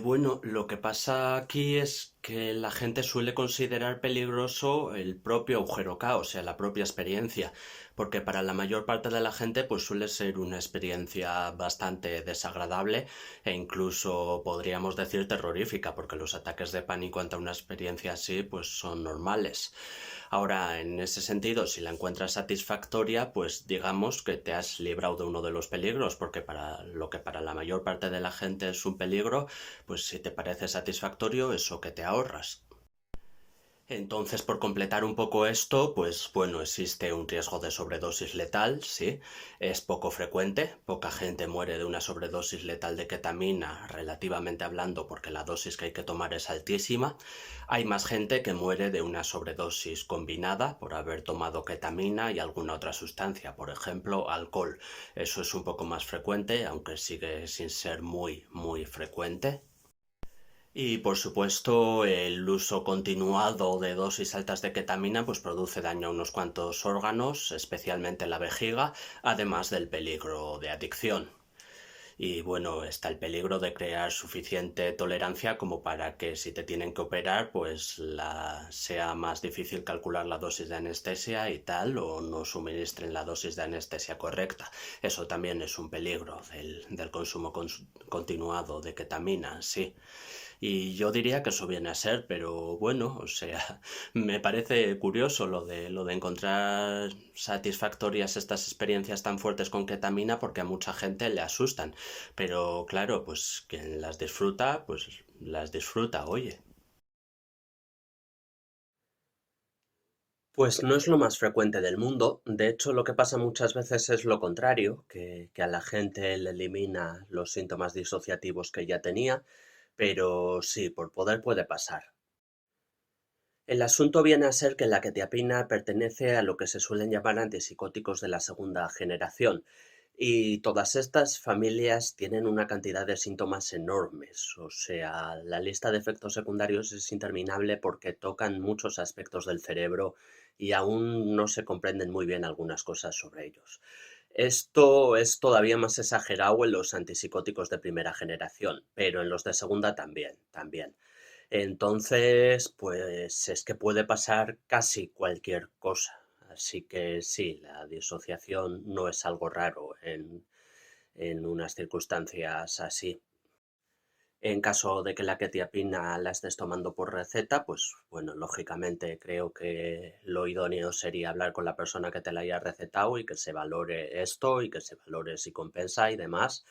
Bueno, lo que pasa aquí es que la gente suele considerar peligroso el propio agujero K, o sea, la propia experiencia, porque para la mayor parte de la gente pues suele ser una experiencia bastante desagradable e incluso podríamos decir terrorífica, porque los ataques de pánico ante una experiencia así pues son normales. Ahora, en ese sentido, si la encuentras satisfactoria, pues digamos que te has librado de uno de los peligros, porque para lo que para la mayor parte de la gente es un peligro, pues si te parece satisfactorio, eso que te ahorras. Entonces, por completar un poco esto, pues bueno, existe un riesgo de sobredosis letal, sí, es poco frecuente, poca gente muere de una sobredosis letal de ketamina, relativamente hablando, porque la dosis que hay que tomar es altísima. Hay más gente que muere de una sobredosis combinada por haber tomado ketamina y alguna otra sustancia, por ejemplo, alcohol. Eso es un poco más frecuente, aunque sigue sin ser muy frecuente. Y por supuesto, el uso continuado de dosis altas de ketamina pues produce daño a unos cuantos órganos, especialmente la vejiga, además del peligro de adicción. Y bueno, está el peligro de crear suficiente tolerancia como para que si te tienen que operar, pues sea más difícil calcular la dosis de anestesia y tal, o no suministren la dosis de anestesia correcta. Eso también es un peligro del consumo continuado de ketamina, sí. Y yo diría que eso viene a ser, pero bueno, o sea, me parece curioso lo de encontrar satisfactorias estas experiencias tan fuertes con ketamina porque a mucha gente le asustan. Pero claro, pues quien las disfruta, pues las disfruta, oye. Pues no es lo más frecuente del mundo. De hecho, lo que pasa muchas veces es lo contrario, que a la gente le elimina los síntomas disociativos que ya tenía, pero sí, por poder puede pasar. El asunto viene a ser que la quetiapina pertenece a lo que se suelen llamar antipsicóticos de la segunda generación, y todas estas familias tienen una cantidad de síntomas enormes. O sea, la lista de efectos secundarios es interminable porque tocan muchos aspectos del cerebro y aún no se comprenden muy bien algunas cosas sobre ellos. Esto es todavía más exagerado en los antipsicóticos de primera generación, pero en los de segunda también. Entonces, pues es que puede pasar casi cualquier cosa. Así que sí, la disociación no es algo raro en unas circunstancias así. En caso de que la quetiapina la estés tomando por receta, pues bueno, lógicamente creo que lo idóneo sería hablar con la persona que te la haya recetado y que se valore esto y que se valore si compensa y demás.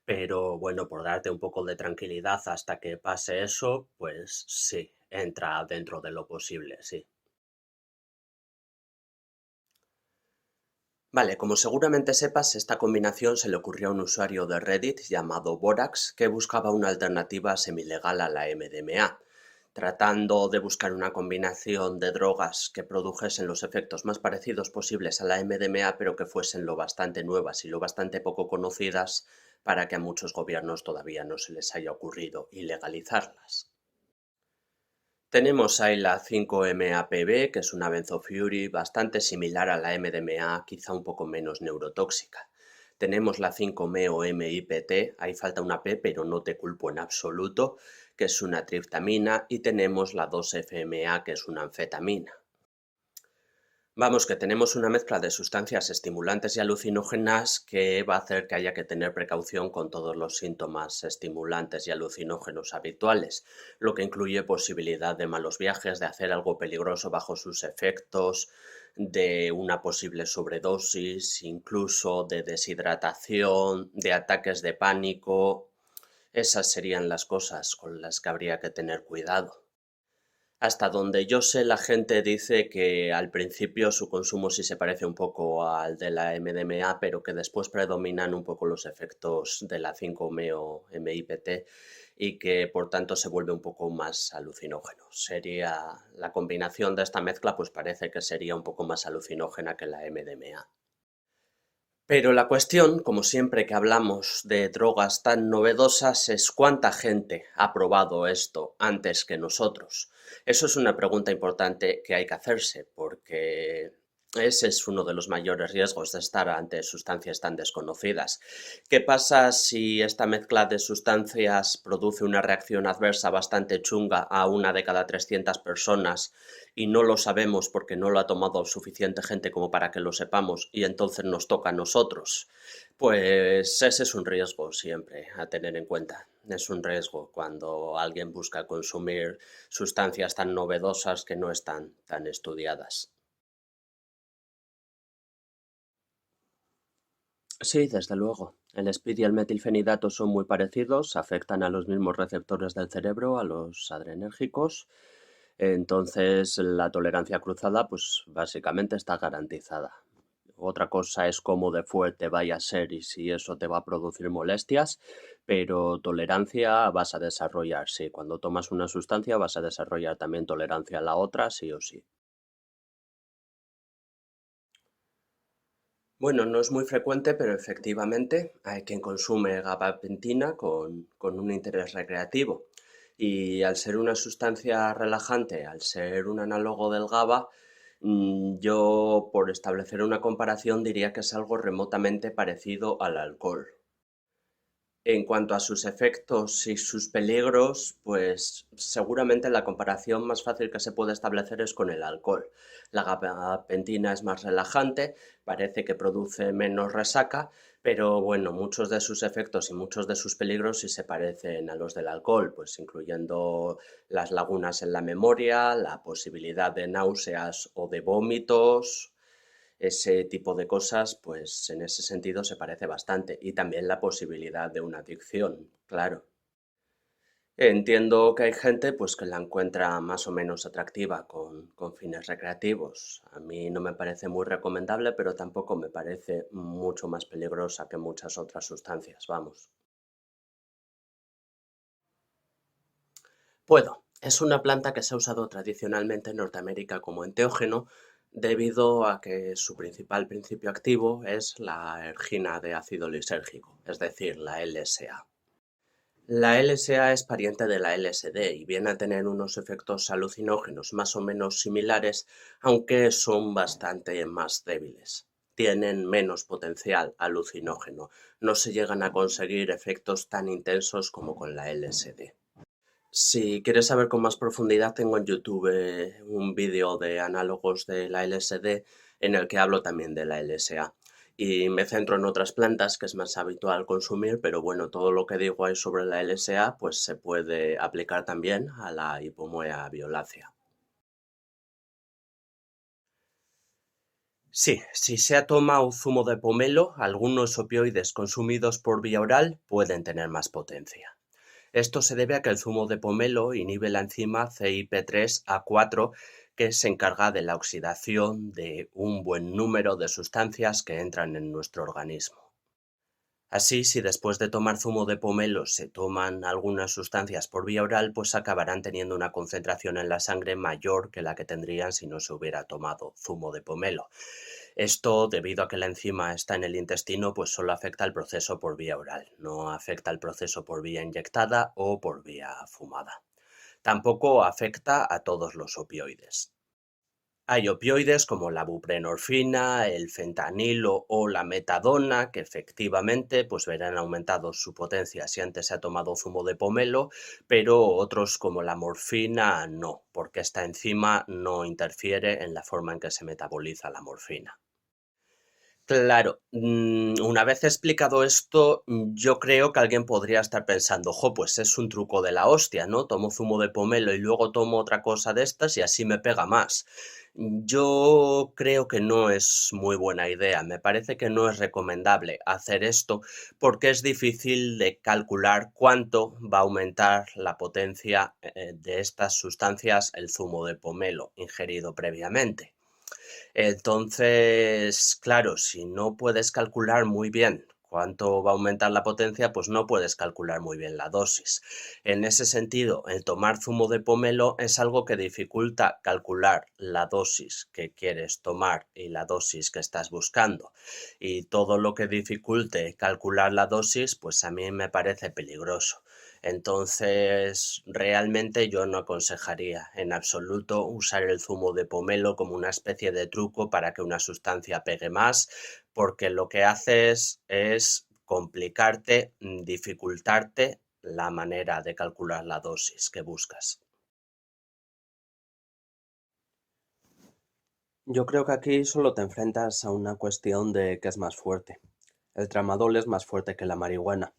Pero bueno, por darte un poco de tranquilidad hasta que pase eso, pues sí, entra dentro de lo posible, sí. Vale, como seguramente sepas, esta combinación se le ocurrió a un usuario de Reddit llamado Borax que buscaba una alternativa semilegal a la MDMA, tratando de buscar una combinación de drogas que produjesen los efectos más parecidos posibles a la MDMA, pero que fuesen lo bastante nuevas y lo bastante poco conocidas para que a muchos gobiernos todavía no se les haya ocurrido ilegalizarlas. Tenemos ahí la 5-MAPB, que es una benzofury bastante similar a la MDMA, quizá un poco menos neurotóxica. Tenemos la 5-MeO-MIPT, ahí falta una P, pero no te culpo en absoluto, que es una triptamina, y tenemos la 2-FMA, que es una anfetamina. Vamos, que tenemos una mezcla de sustancias estimulantes y alucinógenas que va a hacer que haya que tener precaución con todos los síntomas estimulantes y alucinógenos habituales, lo que incluye posibilidad de malos viajes, de hacer algo peligroso bajo sus efectos, de una posible sobredosis, incluso de deshidratación, de ataques de pánico. Esas serían las cosas con las que habría que tener cuidado. Hasta donde yo sé, la gente dice que al principio su consumo sí se parece un poco al de la MDMA, pero que después predominan un poco los efectos de la 5-MeO MIPT y que por tanto se vuelve un poco más alucinógeno. Sería la combinación de esta mezcla, pues parece que sería un poco más alucinógena que la MDMA. Pero la cuestión, como siempre que hablamos de drogas tan novedosas, es cuánta gente ha probado esto antes que nosotros. Eso es una pregunta importante que hay que hacerse, porque Ese es uno de los mayores riesgos de estar ante sustancias tan desconocidas. ¿Qué pasa si esta mezcla de sustancias produce una reacción adversa bastante chunga a una de cada 300 personas y no lo sabemos porque no lo ha tomado suficiente gente como para que lo sepamos y entonces nos toca a nosotros? Pues ese es un riesgo siempre a tener en cuenta. Es un riesgo cuando alguien busca consumir sustancias tan novedosas que no están tan estudiadas. Sí, desde luego. El speed y el metilfenidato son muy parecidos, afectan a los mismos receptores del cerebro, a los adrenérgicos. Entonces, la tolerancia cruzada, pues básicamente está garantizada. Otra cosa es cómo de fuerte vaya a ser y si eso te va a producir molestias, pero tolerancia vas a desarrollar, sí. Cuando tomas una sustancia vas a desarrollar también tolerancia a la otra, sí o sí. Bueno, no es muy frecuente, pero efectivamente hay quien consume gabapentina con un interés recreativo. Y al ser una sustancia relajante, al ser un análogo del GABA, yo por establecer una comparación diría que es algo remotamente parecido al alcohol. En cuanto a sus efectos y sus peligros, pues seguramente la comparación más fácil que se puede establecer es con el alcohol. La gabapentina es más relajante, parece que produce menos resaca, pero bueno, muchos de sus efectos y muchos de sus peligros sí se parecen a los del alcohol, pues incluyendo las lagunas en la memoria, la posibilidad de náuseas o de vómitos. Ese tipo de cosas, pues en ese sentido se parece bastante. Y también la posibilidad de una adicción, claro. Entiendo que hay gente pues que la encuentra más o menos atractiva con fines recreativos. A mí no me parece muy recomendable, pero tampoco me parece mucho más peligrosa que muchas otras sustancias, vamos. Puedo. Es una planta que se ha usado tradicionalmente en Norteamérica como enteógeno debido a que su principal principio activo es la ergina de ácido lisérgico, es decir, la LSA. La LSA es pariente de la LSD y viene a tener unos efectos alucinógenos más o menos similares, aunque son bastante más débiles. Tienen menos potencial alucinógeno. No se llegan a conseguir efectos tan intensos como con la LSD. Si quieres saber con más profundidad, tengo en YouTube un vídeo de análogos de la LSD en el que hablo también de la LSA. Y me centro en otras plantas que es más habitual consumir, pero bueno, todo lo que digo ahí sobre la LSA pues se puede aplicar también a la hipomoea violácea. Sí, si se ha tomado zumo de pomelo, algunos opioides consumidos por vía oral pueden tener más potencia. Esto se debe a que el zumo de pomelo inhibe la enzima CYP3A4 que se encarga de la oxidación de un buen número de sustancias que entran en nuestro organismo. Así, si después de tomar zumo de pomelo se toman algunas sustancias por vía oral, pues acabarán teniendo una concentración en la sangre mayor que la que tendrían si no se hubiera tomado zumo de pomelo. Esto, debido a que la enzima está en el intestino, pues solo afecta al proceso por vía oral, no afecta al proceso por vía inyectada o por vía fumada. Tampoco afecta a todos los opioides. Hay opioides como la buprenorfina, el fentanilo o la metadona que efectivamente pues verán aumentado su potencia si antes se ha tomado zumo de pomelo, pero otros como la morfina no, porque esta enzima no interfiere en la forma en que se metaboliza la morfina. Claro, una vez explicado esto, yo creo que alguien podría estar pensando, jo, pues es un truco de la hostia, ¿no? Tomo zumo de pomelo y luego tomo otra cosa de estas y así me pega más. Yo creo que no es muy buena idea, me parece que no es recomendable hacer esto porque es difícil de calcular cuánto va a aumentar la potencia de estas sustancias el zumo de pomelo ingerido previamente. Entonces, claro, si no puedes calcular muy bien cuánto va a aumentar la potencia, pues no puedes calcular muy bien la dosis. En ese sentido, el tomar zumo de pomelo es algo que dificulta calcular la dosis que quieres tomar y la dosis que estás buscando. Y todo lo que dificulte calcular la dosis, pues a mí me parece peligroso. Entonces, realmente yo no aconsejaría en absoluto usar el zumo de pomelo como una especie de truco para que una sustancia pegue más, porque lo que haces es complicarte, dificultarte la manera de calcular la dosis que buscas. Yo creo que aquí solo te enfrentas a una cuestión de qué es más fuerte. El tramadol es más fuerte que la marihuana.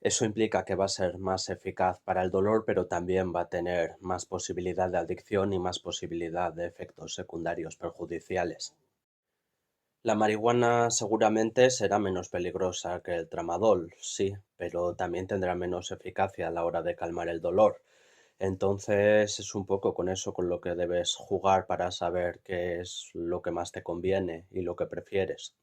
Eso implica que va a ser más eficaz para el dolor, pero también va a tener más posibilidad de adicción y más posibilidad de efectos secundarios perjudiciales. La marihuana seguramente será menos peligrosa que el tramadol, sí, pero también tendrá menos eficacia a la hora de calmar el dolor. Entonces es un poco con eso con lo que debes jugar para saber qué es lo que más te conviene y lo que prefieres.